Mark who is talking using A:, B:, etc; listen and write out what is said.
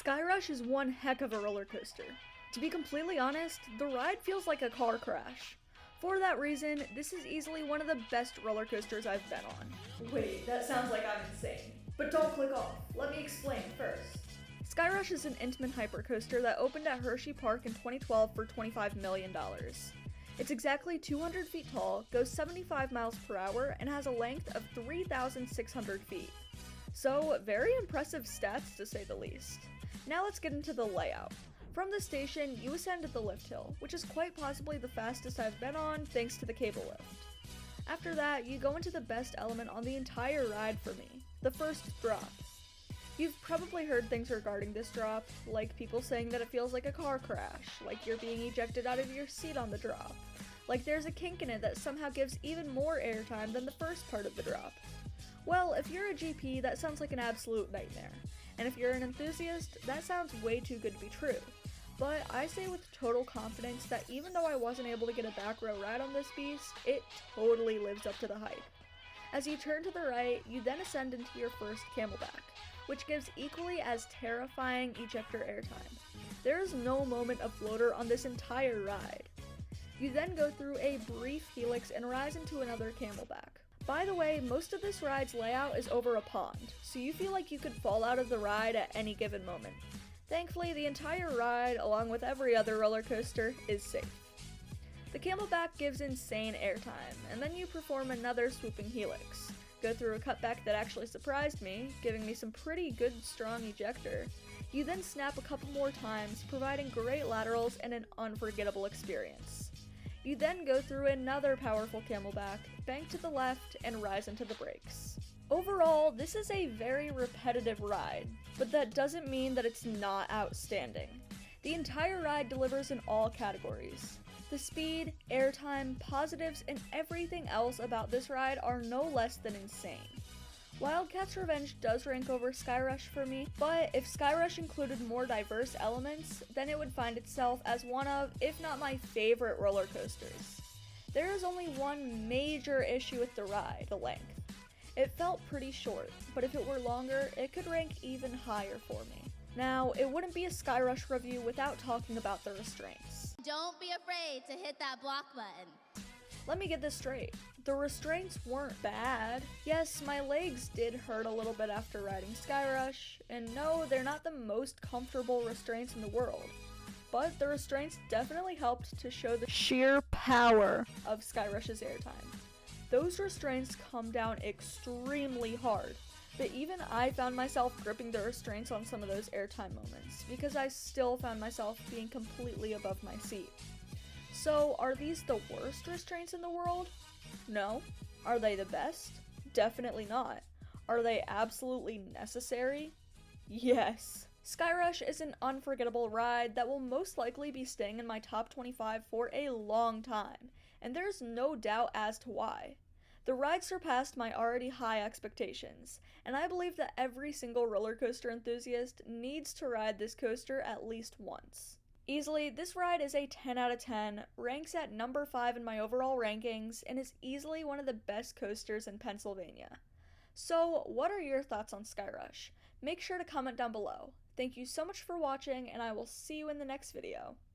A: Skyrush is one heck of a roller coaster. To be completely honest, the ride feels like a car crash. For that reason, this is easily one of the best roller coasters I've been on. Wait, that sounds like I'm insane. But don't click off. Let me explain first. Skyrush is an Intamin hypercoaster that opened at Hershey Park in 2012 for $25 million. It's exactly 200 feet tall, goes 75 miles per hour, and has a length of 3,600 feet. So, very impressive stats to say the least. Now let's get into the layout. From the station, you ascend the lift hill, which is quite possibly the fastest I've been on thanks to the cable lift. After that, you go into the best element on the entire ride for me, the first drop. You've probably heard things regarding this drop, like people saying that it feels like a car crash, like you're being ejected out of your seat on the drop, like there's a kink in it that somehow gives even more airtime than the first part of the drop. Well, if you're a GP, that sounds like an absolute nightmare, and if you're an enthusiast, that sounds way too good to be true. But I say with total confidence that even though I wasn't able to get a back row ride on this beast, it totally lives up to the hype. As you turn to the right, you then ascend into your first camelback, which gives equally as terrifying ejector airtime. There is no moment of floater on this entire ride. You then go through a brief helix and rise into another camelback. By the way, most of this ride's layout is over a pond, so you feel like you could fall out of the ride at any given moment. Thankfully, the entire ride, along with every other roller coaster, is safe. The camelback gives insane airtime, and then you perform another swooping helix. Go through a cutback that actually surprised me, giving me some pretty good strong ejector. You then snap a couple more times, providing great laterals and an unforgettable experience. You then go through another powerful camelback, bank to the left, and rise into the brakes. Overall, this is a very repetitive ride, but that doesn't mean that it's not outstanding. The entire ride delivers in all categories. The speed, airtime, positives, and everything else about this ride are no less than insane. Wildcat's Revenge does rank over Skyrush for me, but if Skyrush included more diverse elements, then it would find itself as one of, if not my favorite roller coasters. There is only one major issue with the ride, the length. It felt pretty short, but if it were longer, it could rank even higher for me. Now, it wouldn't be a Skyrush review without talking about the restraints.
B: Don't be afraid to hit that block button.
A: Let me get this straight. The restraints weren't bad. Yes, my legs did hurt a little bit after riding Skyrush, and no, they're not the most comfortable restraints in the world. But the restraints definitely helped to show the sheer power of Skyrush's airtime. Those restraints come down extremely hard, but even I found myself gripping the restraints on some of those airtime moments, because I still found myself being completely above my seat. So, are these the worst restraints in the world? No. Are they the best? Definitely not. Are they absolutely necessary? Yes. Skyrush is an unforgettable ride that will most likely be staying in my top 25 for a long time, and there's no doubt as to why. The ride surpassed my already high expectations, and I believe that every single roller coaster enthusiast needs to ride this coaster at least once. Easily, this ride is a 10 out of 10, ranks at number 5 in my overall rankings, and is easily one of the best coasters in Pennsylvania. So, what are your thoughts on Skyrush? Make sure to comment down below. Thank you so much for watching, and I will see you in the next video.